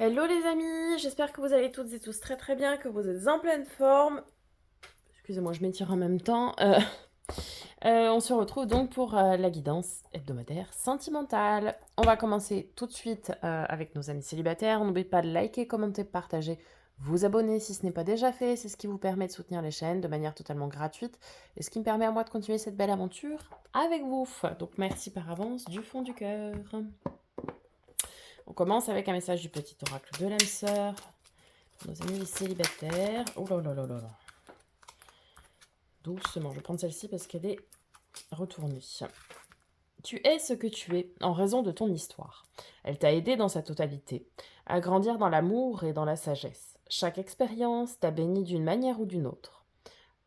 Hello les amis, j'espère que vous allez toutes et tous très très bien, que vous êtes en pleine forme. Excusez-moi, je m'étire en même temps. On se retrouve donc pour la guidance hebdomadaire sentimentale. On va commencer tout de suite avec nos amis célibataires. N'oubliez pas de liker, commenter, partager, vous abonner si ce n'est pas déjà fait. C'est ce qui vous permet de soutenir les chaînes de manière totalement gratuite et ce qui me permet à moi de continuer cette belle aventure avec vous. Donc merci par avance du fond du cœur. On commence avec un message du petit oracle de l'âme sœur. Nos amis les célibataires. Oh là là là là là. Doucement, je vais prendre celle-ci parce qu'elle est retournée. Tu es ce que tu es en raison de ton histoire. Elle t'a aidé dans sa totalité, à grandir dans l'amour et dans la sagesse. Chaque expérience t'a béni d'une manière ou d'une autre.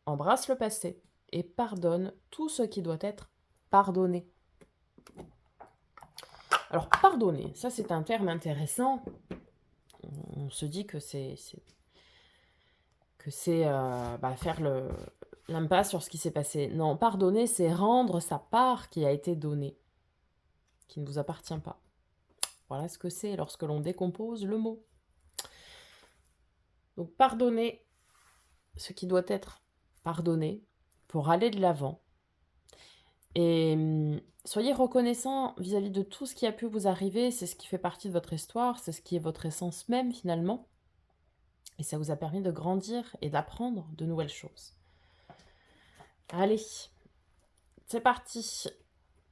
Embrasse le passé et pardonne tout ce qui doit être pardonné. Alors, pardonner, ça c'est un terme intéressant. On se dit que c'est faire l'impasse sur ce qui s'est passé. Non, pardonner, c'est rendre sa part qui a été donnée, qui ne vous appartient pas. Voilà ce que c'est lorsque l'on décompose le mot. Donc pardonner ce qui doit être pardonné pour aller de l'avant. Et soyez reconnaissant vis-à-vis de tout ce qui a pu vous arriver. C'est ce qui fait partie de votre histoire, c'est ce qui est votre essence même finalement. Et ça vous a permis de grandir et d'apprendre de nouvelles choses. Allez, c'est parti.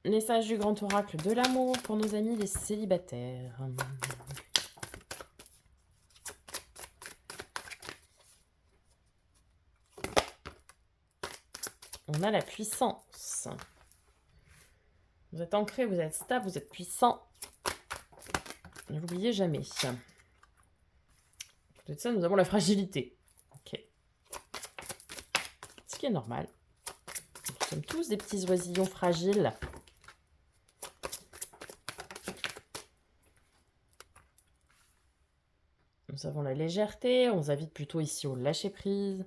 Message du grand oracle de l'amour pour nos amis les célibataires. On a la puissance. Vous êtes ancré, vous êtes stable, vous êtes puissant. Ne l'oubliez jamais. Peut-être ça, nous avons la fragilité. Ok. Ce qui est normal. Nous sommes tous des petits oisillons fragiles. Nous avons la légèreté, on vous invite plutôt ici au lâcher-prise.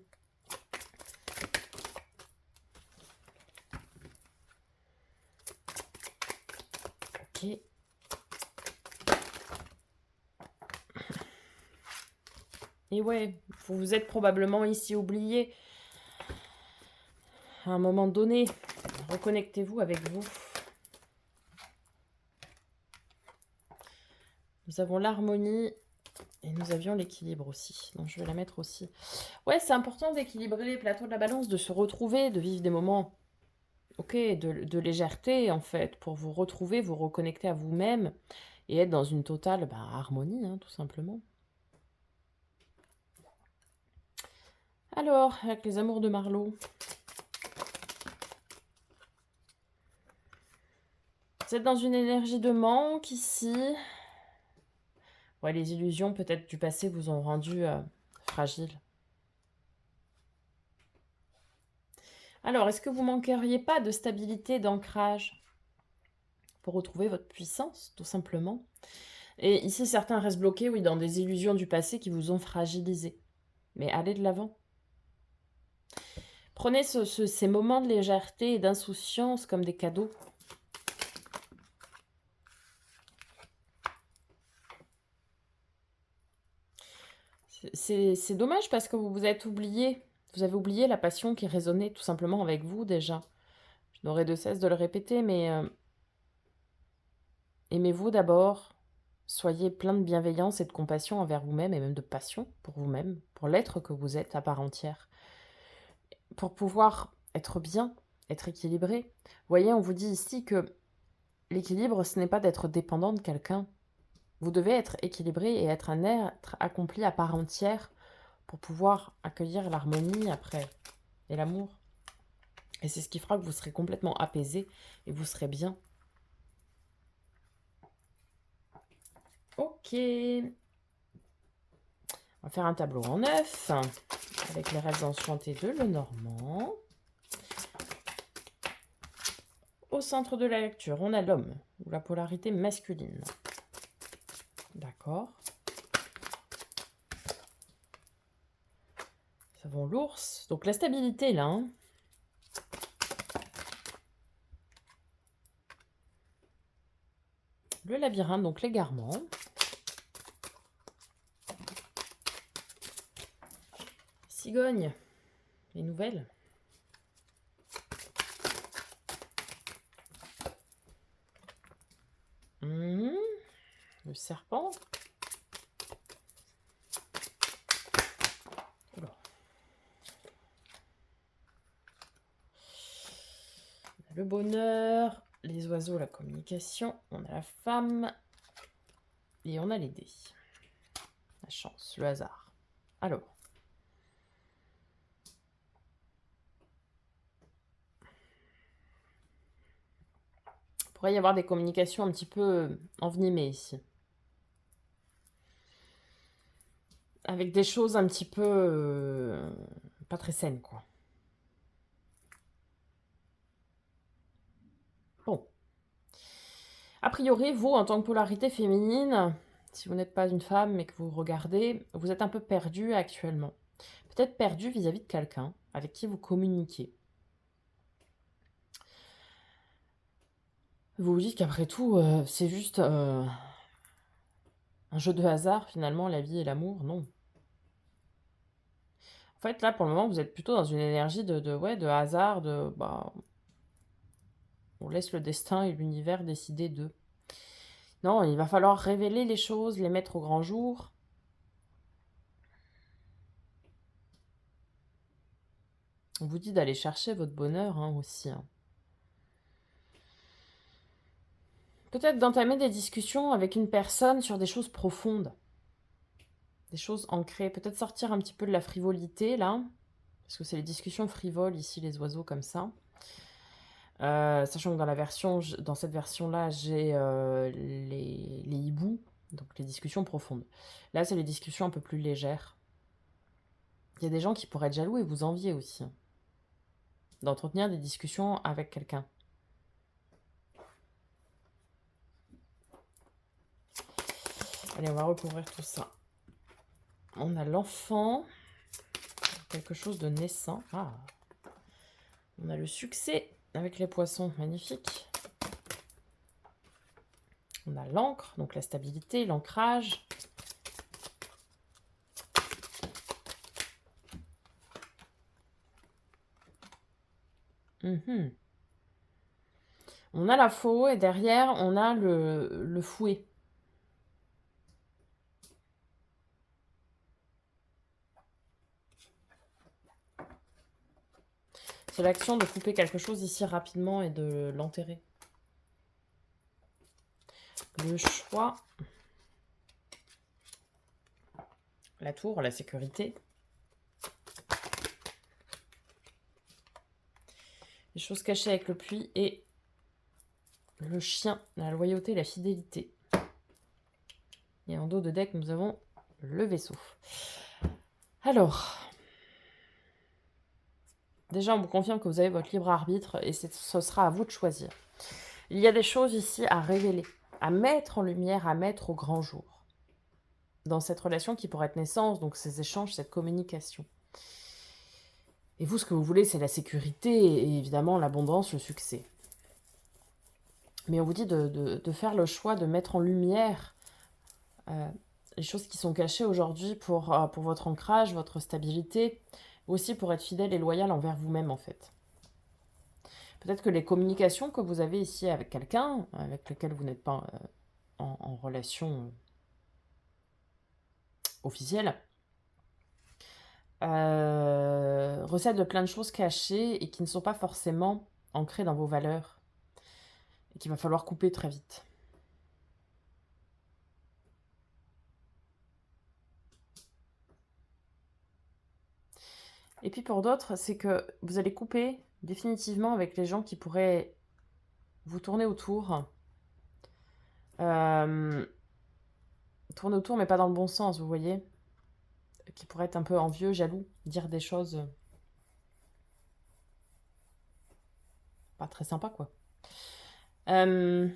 Ok. Et ouais, vous vous êtes probablement ici oublié. À un moment donné, reconnectez-vous avec vous. Nous avons l'harmonie et nous avions l'équilibre aussi. Donc je vais la mettre aussi. Ouais, c'est important d'équilibrer les plateaux de la balance, de se retrouver, de vivre des moments, ok, de légèreté en fait, pour vous retrouver, vous reconnecter à vous-même et être dans une totale harmonie, hein, tout simplement. Alors, avec les amours de Marlowe. Vous êtes dans une énergie de manque ici. Ouais, les illusions peut-être du passé vous ont rendu fragile. Alors, est-ce que vous manqueriez pas de stabilité, d'ancrage pour retrouver votre puissance, tout simplement? Et ici, certains restent bloqués, oui, dans des illusions du passé qui vous ont fragilisé. Mais allez de l'avant. Prenez ces moments de légèreté et d'insouciance comme des cadeaux. C'est dommage parce que vous vous êtes oublié. Vous avez oublié la passion qui résonnait tout simplement avec vous déjà. Je n'aurai de cesse de le répéter, mais aimez-vous d'abord. Soyez plein de bienveillance et de compassion envers vous-même et même de passion pour vous-même, pour l'être que vous êtes à part entière. Pour pouvoir être bien, être équilibré. Vous voyez, on vous dit ici que l'équilibre, ce n'est pas d'être dépendant de quelqu'un. Vous devez être équilibré et être un être accompli à part entière pour pouvoir accueillir l'harmonie après et l'amour. Et c'est ce qui fera que vous serez complètement apaisé et vous serez bien. Ok. On va faire un tableau en 9 avec les rêves enchantés de Lenormand. Au centre de la lecture, on a l'homme ou la polarité masculine. D'accord. Nous avons l'ours. Donc la stabilité là. Hein. Le labyrinthe, donc l'égarement. cigogne. Les nouvelles. Le serpent. Alors. Le bonheur, les oiseaux, la communication. On a la femme. Et on a les dés. La chance, le hasard. Alors. Il pourrait y avoir des communications un petit peu envenimées ici. Avec des choses un petit peu pas très saines, quoi. Bon. A priori, vous, en tant que polarité féminine, si vous n'êtes pas une femme mais que vous regardez, vous êtes un peu perdu actuellement. Peut-être perdu vis-à-vis de quelqu'un avec qui vous communiquez. Vous vous dites qu'après tout, c'est juste un jeu de hasard, finalement, la vie et l'amour. Non. En fait, là, pour le moment, vous êtes plutôt dans une énergie de hasard, on laisse le destin et l'univers décider d'eux. Non, il va falloir révéler les choses, les mettre au grand jour. On vous dit d'aller chercher votre bonheur aussi. Peut-être d'entamer des discussions avec une personne sur des choses profondes. Des choses ancrées. Peut-être sortir un petit peu de la frivolité, là. Parce que c'est les discussions frivoles, ici, les oiseaux, comme ça. Sachant que dans cette version-là, j'ai les hiboux, donc les discussions profondes. Là, c'est les discussions un peu plus légères. Il y a des gens qui pourraient être jaloux et vous envier aussi. D'entretenir des discussions avec quelqu'un. Allez, on va recouvrir tout ça. On a l'enfant. Quelque chose de naissant. Ah. On a le succès avec les poissons. Magnifique. On a l'encre, donc la stabilité, l'ancrage. On a la faux et derrière, on a le fouet. C'est l'action de couper quelque chose ici rapidement et de l'enterrer. Le choix. La tour, la sécurité. Les choses cachées avec le puits et le chien, la loyauté, la fidélité. Et en dos de deck, nous avons le vaisseau. Alors, déjà, on vous confirme que vous avez votre libre arbitre et ce sera à vous de choisir. Il y a des choses ici à révéler, à mettre en lumière, à mettre au grand jour. Dans cette relation qui pourrait être naissance, donc ces échanges, cette communication. Et vous, ce que vous voulez, c'est la sécurité et évidemment l'abondance, le succès. Mais on vous dit de faire le choix de mettre en lumière les choses qui sont cachées aujourd'hui pour votre ancrage, votre stabilité, aussi pour être fidèle et loyal envers vous-même en fait. Peut-être que les communications que vous avez ici avec quelqu'un, avec lequel vous n'êtes pas en relation officielle, recèlent de plein de choses cachées et qui ne sont pas forcément ancrées dans vos valeurs et qu'il va falloir couper très vite. Et puis pour d'autres, c'est que vous allez couper définitivement avec les gens qui pourraient vous tourner autour. Tourner autour, mais pas dans le bon sens, vous voyez. Qui pourraient être un peu envieux, jaloux, dire des choses pas très sympas, quoi. On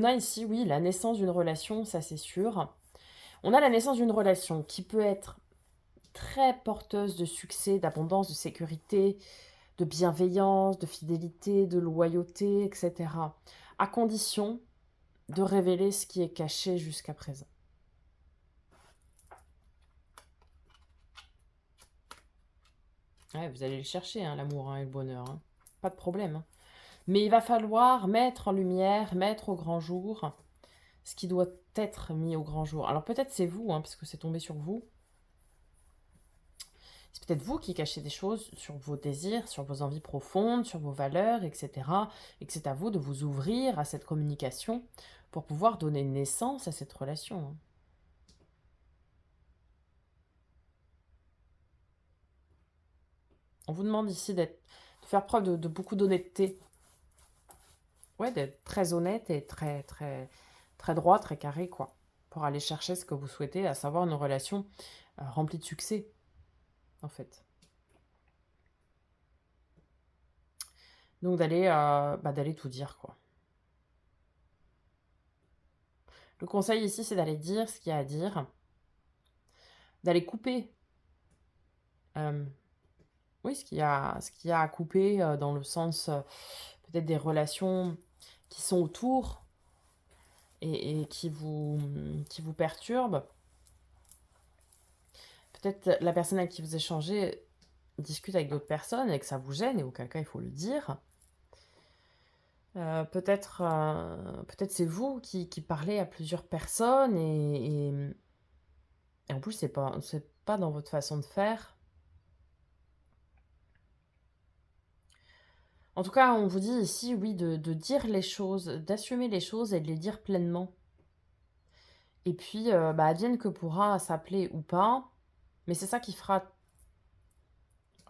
a ici, oui, la naissance d'une relation, ça c'est sûr. On a la naissance d'une relation qui peut être très porteuse de succès, d'abondance, de sécurité, de bienveillance, de fidélité, de loyauté, etc. À condition de révéler ce qui est caché jusqu'à présent. Ouais, vous allez le chercher, hein, l'amour, hein, et le bonheur. Hein. Pas de problème. Hein. Mais il va falloir mettre en lumière, mettre au grand jour ce qui doit être mis au grand jour. Alors peut-être c'est vous, hein, parce que c'est tombé sur vous. C'est peut-être vous qui cachez des choses sur vos désirs, sur vos envies profondes, sur vos valeurs, etc. Et que c'est à vous de vous ouvrir à cette communication pour pouvoir donner naissance à cette relation. Hein. On vous demande ici de faire preuve de beaucoup d'honnêteté. Ouais, d'être très honnête et très droit, très carré, quoi. Pour aller chercher ce que vous souhaitez, à savoir une relation remplie de succès, en fait. Donc d'aller tout dire, quoi. Le conseil ici, c'est d'aller dire ce qu'il y a à dire, d'aller couper. Oui, ce qu'il y a à couper dans le sens peut-être des relations qui sont autour et qui vous perturbent. Peut-être la personne avec qui vous échangez discute avec d'autres personnes et que ça vous gêne, et auquel cas il faut le dire. Peut-être c'est vous qui parlez à plusieurs personnes et en plus c'est pas dans votre façon de faire. En tout cas, on vous dit ici, oui, de dire les choses, d'assumer les choses et de les dire pleinement. Et puis, advienne que pourra, s'appeler ou pas, mais c'est ça qui fera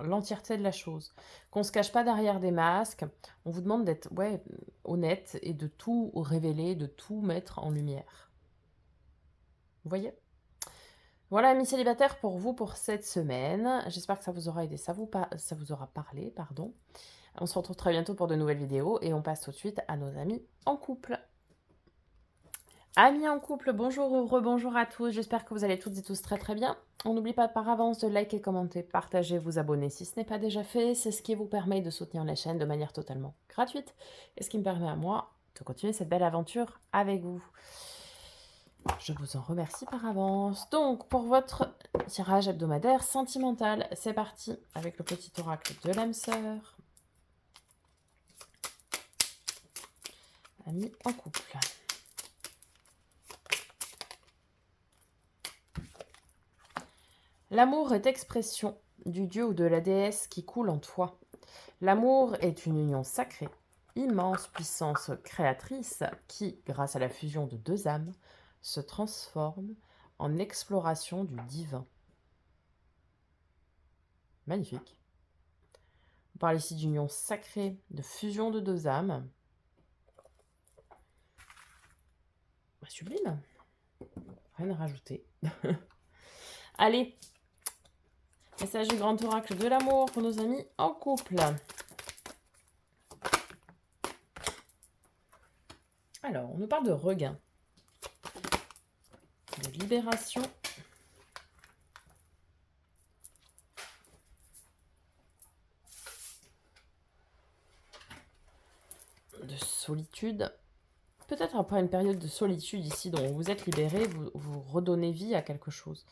l'entièreté de la chose. Qu'on ne se cache pas derrière des masques, on vous demande d'être honnête et de tout révéler, de tout mettre en lumière. Vous voyez? Voilà, amis célibataires, pour vous pour cette semaine. J'espère que ça vous aura aidé, ça vous aura parlé, pardon. On se retrouve très bientôt pour de nouvelles vidéos et on passe tout de suite à nos amis en couple. Amis en couple, bonjour ou rebonjour à tous, j'espère que vous allez toutes et tous très très bien. On n'oublie pas par avance de liker, commenter, partager, vous abonner si ce n'est pas déjà fait. C'est ce qui vous permet de soutenir la chaîne de manière totalement gratuite et ce qui me permet à moi de continuer cette belle aventure avec vous. Je vous en remercie par avance. Donc, pour votre tirage hebdomadaire sentimental, c'est parti avec le petit oracle de l'âme sœur. Amis en couple. L'amour est expression du dieu ou de la déesse qui coule en toi. L'amour est une union sacrée, immense puissance créatrice qui, grâce à la fusion de deux âmes, se transforme en exploration du divin. Magnifique. On parle ici d'union sacrée, de fusion de deux âmes. Sublime. Rien à rajouter. Allez, message du grand oracle de l'amour pour nos amis en couple. Alors, on nous parle de regain, de libération, de solitude. Peut-être après une période de solitude ici dont vous êtes libéré, vous redonnez vie à quelque chose.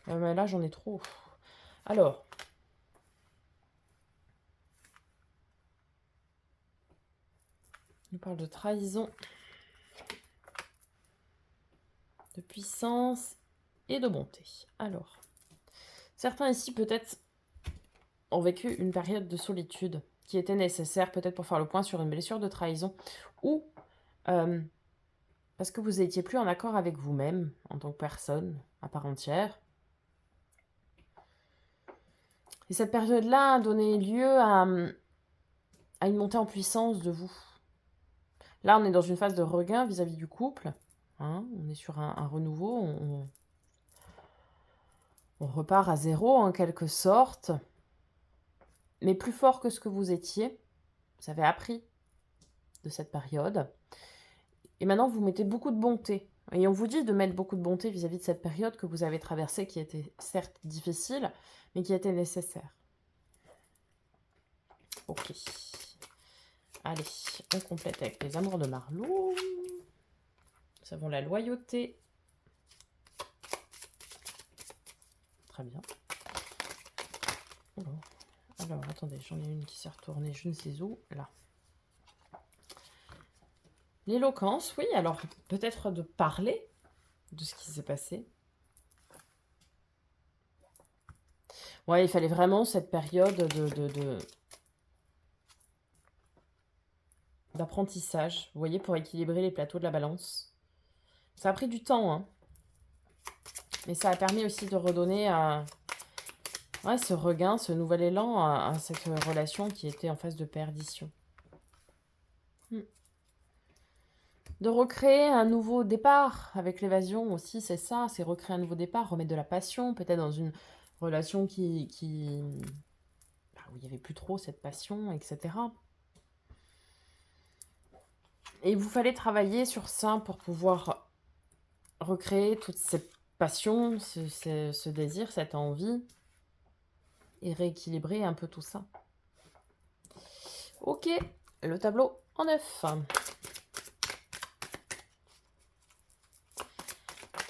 Mais là, j'en ai trop. Alors, on parle de trahison, de puissance et de bonté. Alors, certains ici peut-être ont vécu une période de solitude qui était nécessaire peut-être pour faire le point sur une blessure de trahison ou parce que vous n'étiez plus en accord avec vous-même en tant que personne à part entière. Et cette période-là a donné lieu à une montée en puissance de vous. Là, on est dans une phase de regain vis-à-vis du couple. Hein, on est sur un renouveau. On repart à zéro en quelque sorte. Mais plus fort que ce que vous étiez. Vous avez appris de cette période. Et maintenant, vous mettez beaucoup de bonté. Et on vous dit de mettre beaucoup de bonté vis-à-vis de cette période que vous avez traversée, qui était certes difficile, mais qui était nécessaire. Ok. Allez, on complète avec les amours de Marlou. Nous avons la loyauté. Très bien. Alors, Alors, attendez, j'en ai une qui s'est retournée, je ne sais où, là. L'éloquence, oui, alors peut-être de parler de ce qui s'est passé. Ouais, il fallait vraiment cette période d'apprentissage, vous voyez, pour équilibrer les plateaux de la balance. Ça a pris du temps, hein. Mais ça a permis aussi de redonner ouais, ce regain, ce nouvel élan à cette relation qui était en phase de perdition. De recréer un nouveau départ avec l'évasion aussi, c'est ça, c'est recréer un nouveau départ, remettre de la passion, peut-être dans une relation où il n'y avait plus trop cette passion, etc. Et il vous fallait travailler sur ça pour pouvoir recréer toute cette passion, ce désir, cette envie, et rééquilibrer un peu tout ça. Ok, le tableau en 9.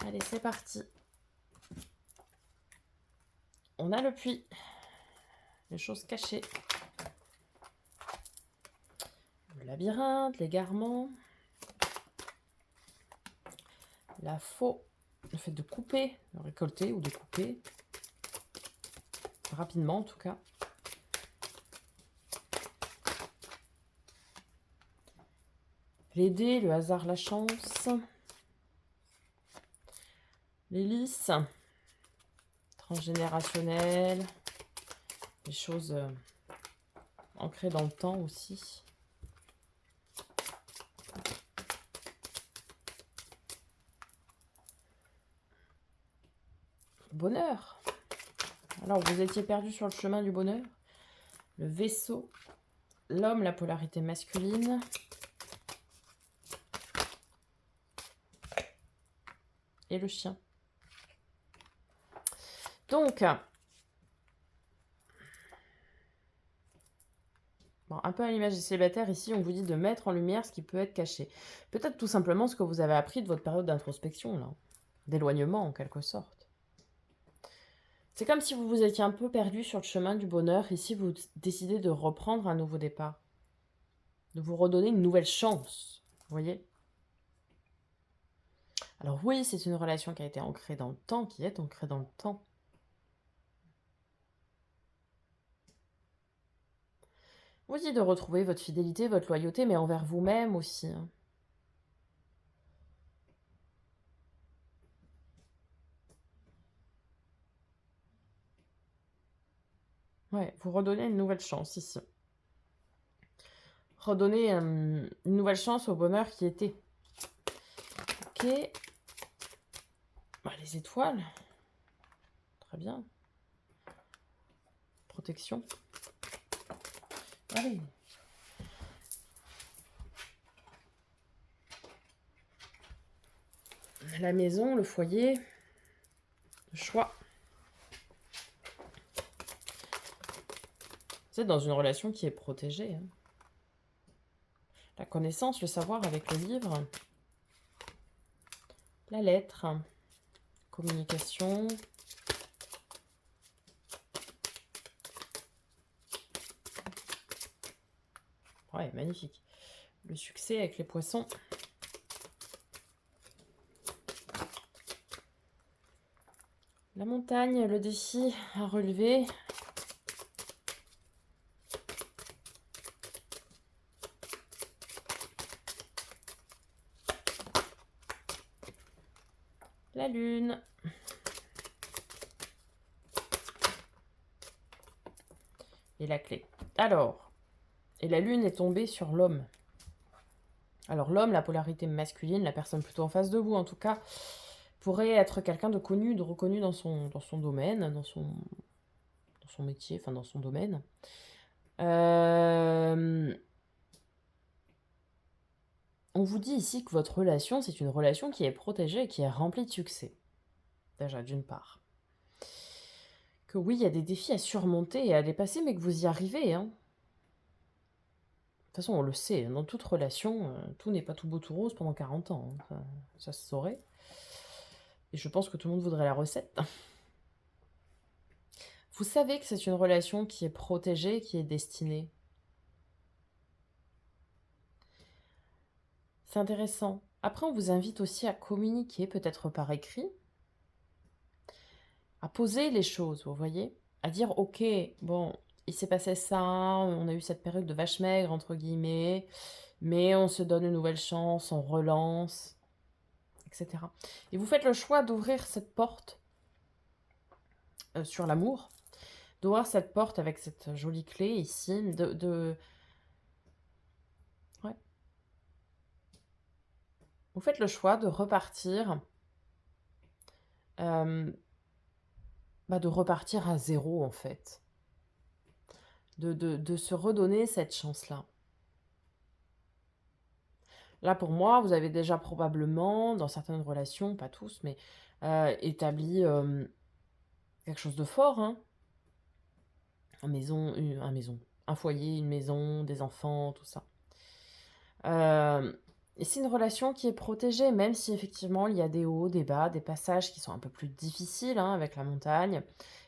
Allez, c'est parti. On a le puits, les choses cachées, le labyrinthe, l'égarement, la faux, le fait de couper, de récolter ou de couper, rapidement en tout cas. Les dés, le hasard, la chance, l'hélice, transgénérationnel, les choses ancrées dans le temps aussi. Bonheur. Alors, vous étiez perdu sur le chemin du bonheur. Le vaisseau, l'homme, la polarité masculine. Et le chien. Donc, bon, un peu à l'image des célibataires, ici, on vous dit de mettre en lumière ce qui peut être caché. Peut-être tout simplement ce que vous avez appris de votre période d'introspection, là. D'éloignement, en quelque sorte. C'est comme si vous vous étiez un peu perdu sur le chemin du bonheur. Ici, vous décidez de reprendre un nouveau départ. De vous redonner une nouvelle chance. Vous voyez ? Alors oui, c'est une relation qui a été ancrée dans le temps, qui est ancrée dans le temps. Vous dites de retrouver votre fidélité, votre loyauté, mais envers vous-même aussi. Ouais, vous redonnez une nouvelle chance ici. Redonner une nouvelle chance au bonheur qui était. Ok. Bah, les étoiles. Très bien. Protection. Allez. La maison, le foyer. Le choix. Vous êtes dans une relation qui est protégée. Hein. La connaissance, le savoir avec le livre. La lettre. Communication. Ouais, magnifique. Le succès avec les poissons. La montagne, le défi à relever. La lune. Et la clé. Alors, et la lune est tombée sur l'homme. Alors l'homme, la polarité masculine, la personne plutôt en face de vous en tout cas, pourrait être quelqu'un de connu, de reconnu dans son domaine, dans son métier, enfin dans son domaine. On vous dit ici que votre relation, c'est une relation qui est protégée et qui est remplie de succès. Déjà, d'une part. Que oui, il y a des défis à surmonter et à dépasser, mais que vous y arrivez. Hein. De toute façon, on le sait, dans toute relation, tout n'est pas tout beau tout rose pendant 40 ans. Hein. Ça se saurait. Et je pense que tout le monde voudrait la recette. Vous savez que c'est une relation qui est protégée, qui est destinée. C'est intéressant. Après, on vous invite aussi à communiquer, peut-être par écrit, à poser les choses, vous voyez, à dire, ok, bon, il s'est passé ça, on a eu cette période de vache maigre, entre guillemets, mais on se donne une nouvelle chance, on relance, etc. Et vous faites le choix d'ouvrir cette porte sur l'amour, d'ouvrir cette porte avec cette jolie clé ici, Ouais. Vous faites le choix de repartir, de repartir à zéro en fait, de se redonner cette chance-là. Là, pour moi, vous avez déjà probablement, dans certaines relations, pas tous, mais établi quelque chose de fort, hein. Un foyer, une maison, des enfants, tout ça. Et c'est une relation qui est protégée, même si effectivement il y a des hauts, des bas, des passages qui sont un peu plus difficiles hein, avec la montagne.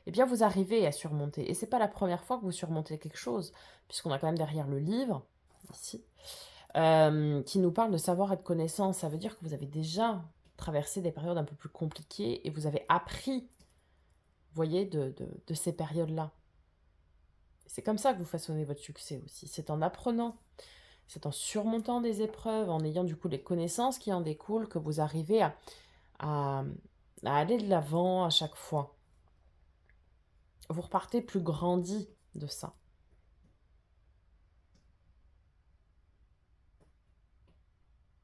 Eh bien, vous arrivez à surmonter. Et c'est pas la première fois que vous surmontez quelque chose, puisqu'on a quand même derrière le livre, ici, qui nous parle de savoir et de connaissance. Ça veut dire que vous avez déjà traversé des périodes un peu plus compliquées et vous avez appris, vous voyez, de ces périodes-là. C'est comme ça que vous façonnez votre succès aussi. C'est en apprenant, c'est en surmontant des épreuves, en ayant du coup les connaissances qui en découlent, que vous arrivez à aller de l'avant à chaque fois. Vous repartez plus grandi de ça.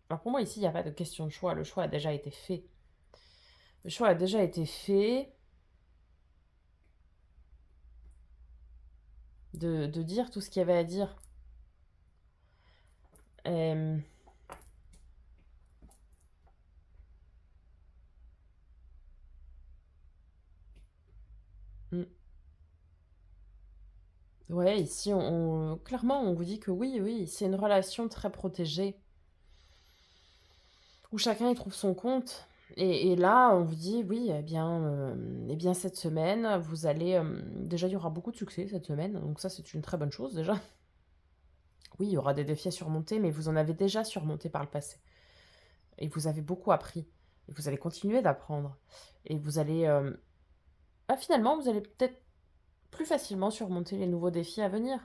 Alors pour moi ici, il n'y a pas de question de choix. Le choix a déjà été fait. Le choix a déjà été fait de dire tout ce qu'il y avait à dire. Euh, hmm. Ouais, ici, clairement, on vous dit que oui, oui, c'est une relation très protégée, où chacun y trouve son compte. Et là, on vous dit, oui, eh bien cette semaine, vous allez... déjà, il y aura beaucoup de succès cette semaine, donc ça, c'est une très bonne chose, déjà. Oui, il y aura des défis à surmonter, mais vous en avez déjà surmonté par le passé. Et vous avez beaucoup appris. Et vous allez continuer d'apprendre. Et vous allez... finalement, vous allez peut-être plus facilement surmonter les nouveaux défis à venir.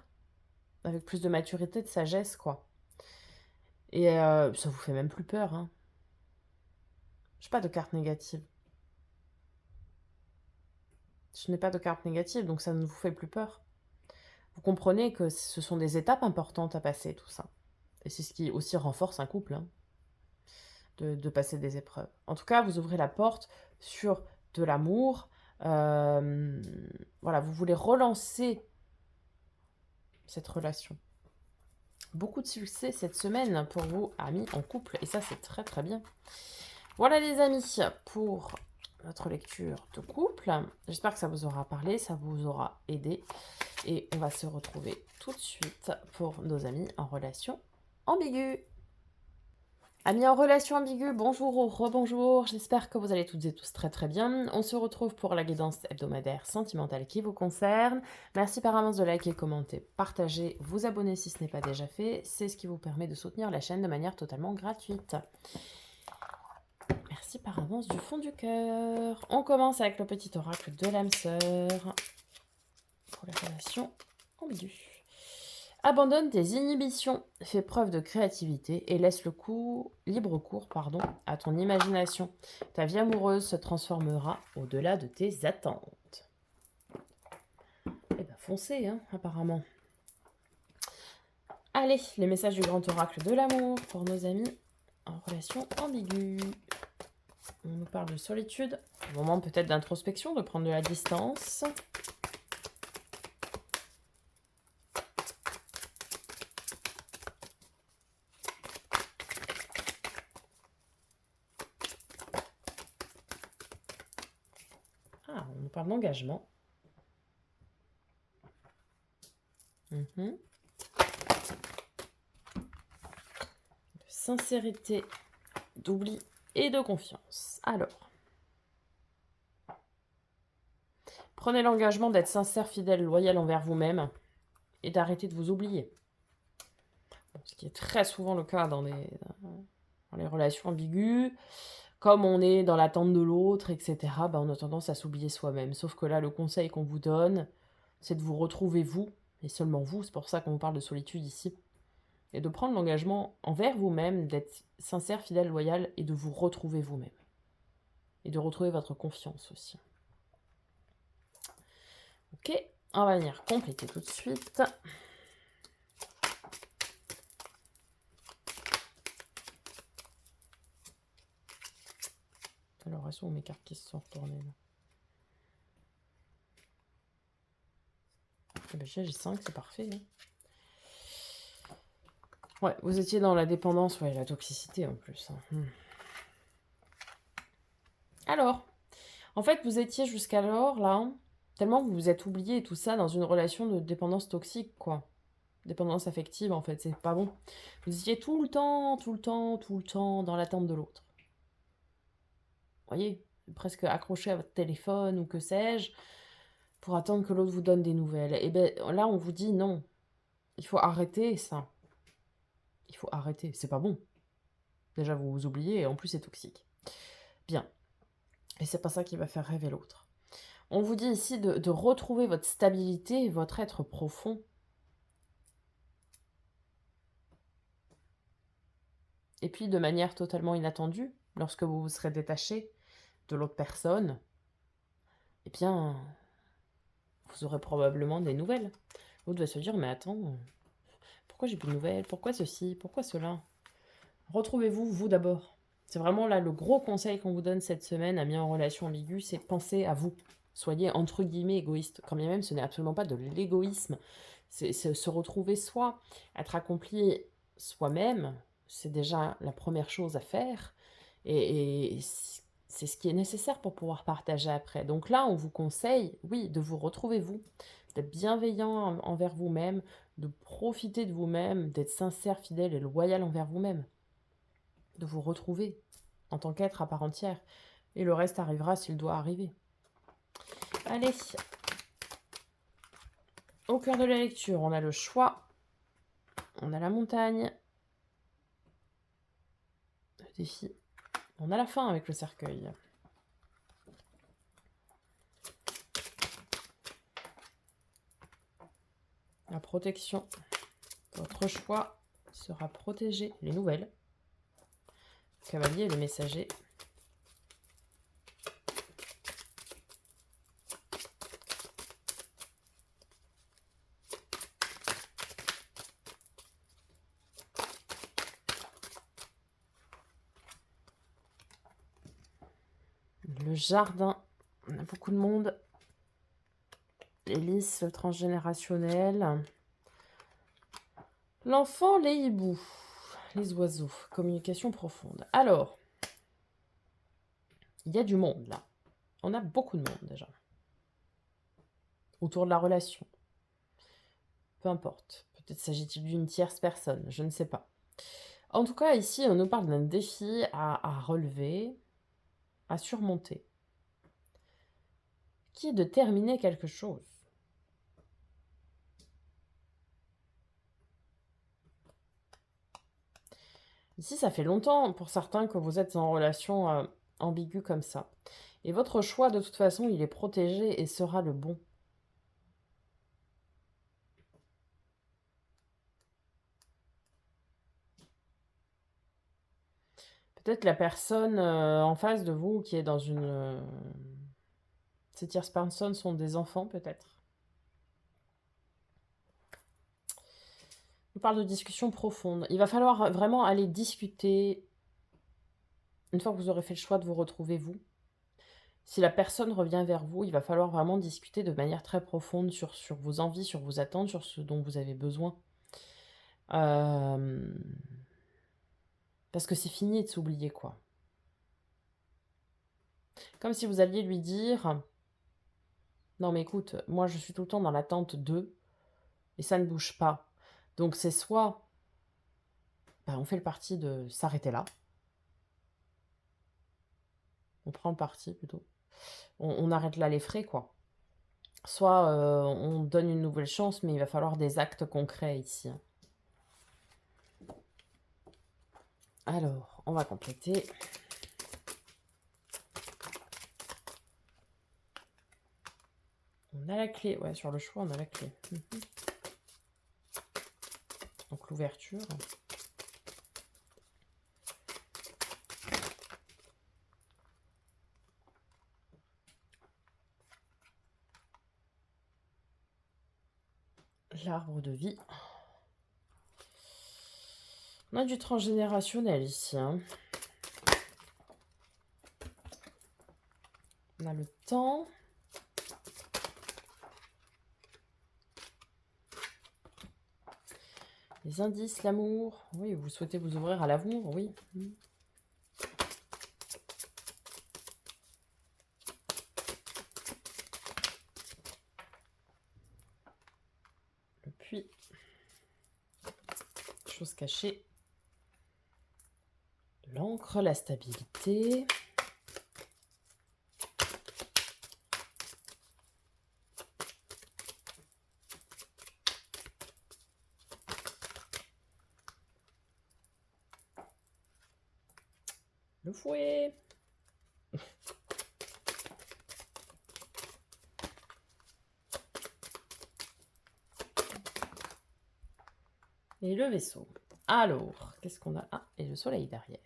Avec plus de maturité, de sagesse, quoi. Et ça vous fait même plus peur, hein. Je n'ai pas de carte négative. Je n'ai pas de carte négative, donc ça ne vous fait plus peur. Vous comprenez que ce sont des étapes importantes à passer, tout ça. Et c'est ce qui aussi renforce un couple, hein, de passer des épreuves. En tout cas, vous ouvrez la porte sur de l'amour. Voilà, vous voulez relancer cette relation. Beaucoup de succès cette semaine pour vous, amis en couple. Et ça, c'est très très bien. Voilà les amis, pour notre lecture de couple. J'espère que ça vous aura parlé, ça vous aura aidé. Et on va se retrouver tout de suite pour nos amis en relation ambiguë. Amis en relation ambiguë, bonjour ou rebonjour, j'espère que vous allez toutes et tous très très bien. On se retrouve pour la guidance hebdomadaire sentimentale qui vous concerne. Merci par avance de liker, commenter, partager, vous abonner si ce n'est pas déjà fait. C'est ce qui vous permet de soutenir la chaîne de manière totalement gratuite. Merci par avance du fond du cœur. On commence avec le petit oracle de l'âme sœur pour les relations ambiguës. Abandonne tes inhibitions, fais preuve de créativité et laisse libre cours à ton imagination. Ta vie amoureuse se transformera au-delà de tes attentes. Eh ben foncez, hein, apparemment. Allez, les messages du grand oracle de l'amour pour nos amis en relation ambiguë. On nous parle de solitude, un moment peut-être d'introspection, de prendre de la distance. On nous parle d'engagement. De sincérité, d'oubli et de confiance. Alors, Prenez l'engagement d'être sincère, fidèle, loyal envers vous-même et d'arrêter de vous oublier. Bon, ce qui est très souvent le cas dans les relations ambiguës. Comme on est dans l'attente de l'autre, etc., bah, on a tendance à s'oublier soi-même. Sauf que là, le conseil qu'on vous donne, c'est de vous retrouver vous, et seulement vous, c'est pour ça qu'on vous parle de solitude ici, et de prendre l'engagement envers vous-même, d'être sincère, fidèle, loyal, et de vous retrouver vous-même. Et de retrouver votre confiance aussi. Ok, on va venir compléter tout de suite. Alors, elles sont mes cartes qui se sont retournées là? Eh ben, j'ai 5, c'est parfait. Hein. Ouais, vous étiez dans la dépendance, ouais, la toxicité en plus. Hein. Alors, en fait, vous étiez jusqu'alors, là, tellement vous vous êtes oublié et tout ça, dans une relation de dépendance toxique, quoi. Dépendance affective, en fait, c'est pas bon. Vous étiez tout le temps dans l'attente de l'autre. Vous voyez, presque accroché à votre téléphone ou que sais-je, pour attendre que l'autre vous donne des nouvelles. Et bien là, on vous dit non. Il faut arrêter ça. Il faut arrêter. C'est pas bon. Déjà, vous vous oubliez et en plus, c'est toxique. Bien. Et c'est pas ça qui va faire rêver l'autre. On vous dit ici de retrouver votre stabilité et votre être profond. Et puis, de manière totalement inattendue, lorsque vous vous serez détaché de l'autre personne, eh bien, vous aurez probablement des nouvelles. L'autre va se dire, mais attends, pourquoi j'ai plus de nouvelles? Pourquoi ceci? Pourquoi cela? Retrouvez-vous, vous d'abord. C'est vraiment là le gros conseil qu'on vous donne cette semaine, amis en relation ambiguë, c'est penser à vous. Soyez entre guillemets égoïste. Quand bien même, ce n'est absolument pas de l'égoïsme. C'est se retrouver soi, être accompli soi-même, c'est déjà la première chose à faire. Et c'est ce qui est nécessaire pour pouvoir partager après. Donc là, on vous conseille, oui, de vous retrouver vous, d'être bienveillant envers vous-même, de profiter de vous-même, d'être sincère, fidèle et loyal envers vous-même. De vous retrouver en tant qu'être à part entière. Et le reste arrivera s'il doit arriver. Allez. Au cœur de la lecture, on a le choix. On a la montagne. Le défi. On a la fin avec le cercueil. La protection. Votre choix sera protégé. Les nouvelles. Le cavalier et le messager. Le jardin. On a beaucoup de monde. Les lys transgénérationnels. L'enfant, les hiboux. Les oiseaux. Communication profonde. Alors, il y a du monde là. On a beaucoup de monde déjà. Autour de la relation. Peu importe. Peut-être s'agit-il d'une tierce personne. Je ne sais pas. En tout cas, ici, on nous parle d'un défi à relever, à surmonter, qui est de terminer quelque chose. Ici, ça fait longtemps pour certains que vous êtes en relation ambiguë comme ça. Et votre choix, de toute façon, il est protégé et sera le bon. Peut-être la personne en face de vous qui est dans une... Ces tierces personnes sont des enfants, peut-être. On parle de discussion profonde. Il va falloir vraiment aller discuter, une fois que vous aurez fait le choix de vous retrouver vous. Si la personne revient vers vous, il va falloir vraiment discuter de manière très profonde sur vos envies, sur vos attentes, sur ce dont vous avez besoin. Parce que c'est fini de s'oublier, quoi. Comme si vous alliez lui dire, non mais écoute, moi je suis tout le temps dans l'attente de, et ça ne bouge pas. Donc c'est soit, on fait le parti de s'arrêter là, on prend le parti plutôt, on arrête là les frais, quoi. soit on donne une nouvelle chance, mais il va falloir des actes concrets ici. Alors, on va compléter. On a la clé. Ouais, sur le choix, on a la clé. Donc l'ouverture. L'arbre de vie. On a du transgénérationnel ici. Hein. On a le temps. Les indices, l'amour. Oui, vous souhaitez vous ouvrir à l'amour, oui. Le puits. Chose cachée. L'encre, la stabilité. Le fouet. Et le vaisseau. Alors, qu'est-ce qu'on a? Ah, et le soleil derrière.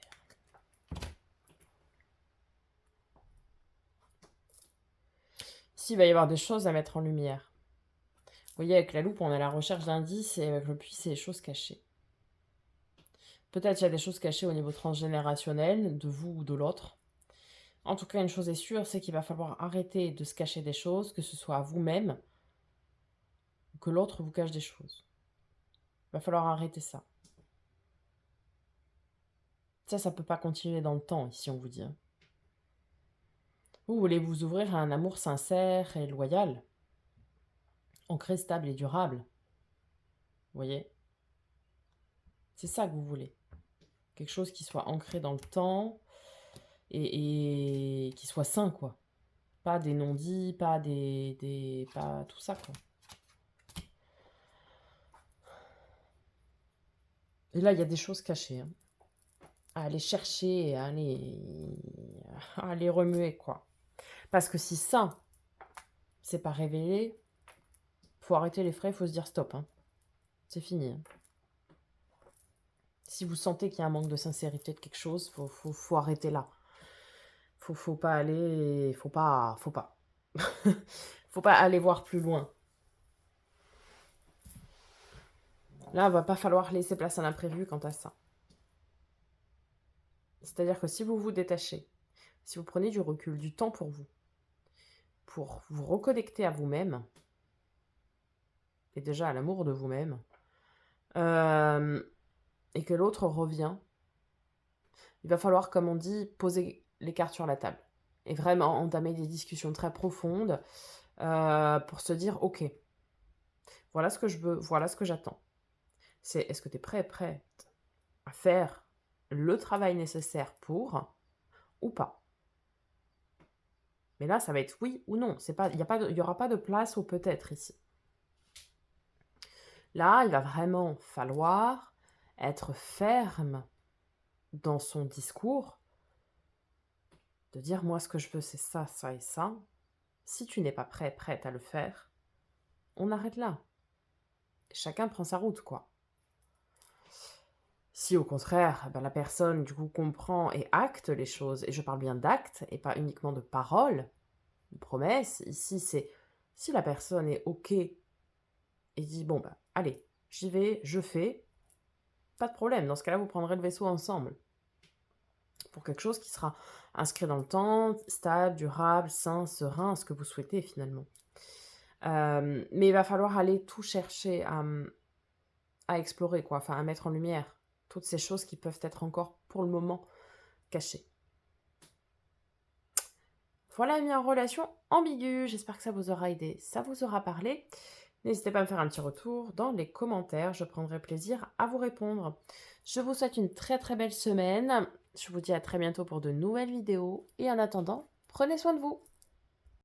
Ici, il va y avoir des choses à mettre en lumière. Vous voyez, avec la loupe, on a la recherche d'indices et avec le puits, c'est les choses cachées. Peut-être il y a des choses cachées au niveau transgénérationnel, de vous ou de l'autre. En tout cas, une chose est sûre, c'est qu'il va falloir arrêter de se cacher des choses, que ce soit à vous-même ou que l'autre vous cache des choses. Il va falloir arrêter ça. Ça peut pas continuer dans le temps, ici, on vous dit. Vous voulez vous ouvrir à un amour sincère et loyal, ancré, stable et durable. Vous voyez? C'est ça que vous voulez. Quelque chose qui soit ancré dans le temps et qui soit sain, quoi. Pas des non-dits, pas pas tout ça, quoi. Et là, il y a des choses cachées. Hein. À aller chercher, à aller remuer, quoi. Parce que si ça, c'est pas révélé, faut arrêter les frais, il faut se dire stop. Hein. C'est fini. Hein. Si vous sentez qu'il y a un manque de sincérité de quelque chose, faut arrêter là. Faut pas aller... Faut pas... Faut pas aller voir plus loin. Là, il va pas falloir laisser place à l'imprévu quant à ça. C'est-à-dire que si vous vous détachez, si vous prenez du recul, du temps pour vous reconnecter à vous-même, et déjà à l'amour de vous-même, et que l'autre revient, il va falloir, comme on dit, poser les cartes sur la table. Et vraiment entamer des discussions très profondes pour se dire, ok, voilà ce que je veux, voilà ce que j'attends. C'est, est-ce que tu es prête à faire le travail nécessaire pour ou pas? Mais là, ça va être oui ou non. Il n'y aura pas de place au peut-être ici. Là, il va vraiment falloir être ferme dans son discours, de dire, moi, ce que je veux, c'est ça, ça et ça. Si tu n'es pas prête à le faire, on arrête là. Chacun prend sa route, quoi. Si au contraire, la personne, du coup, comprend et acte les choses, et je parle bien d'actes, et pas uniquement de paroles, de promesses, ici, c'est si la personne est OK et dit, bon, allez, j'y vais, je fais, pas de problème. Dans ce cas-là, vous prendrez le vaisseau ensemble. Pour quelque chose qui sera inscrit dans le temps, stable, durable, sain, serein, ce que vous souhaitez finalement. Mais il va falloir aller tout chercher à explorer, quoi, enfin à mettre en lumière toutes ces choses qui peuvent être encore pour le moment cachées. Voilà, mis en relation ambiguë. J'espère que ça vous aura aidé, ça vous aura parlé. N'hésitez pas à me faire un petit retour dans les commentaires, je prendrai plaisir à vous répondre. Je vous souhaite une très très belle semaine. Je vous dis à très bientôt pour de nouvelles vidéos. Et en attendant, prenez soin de vous.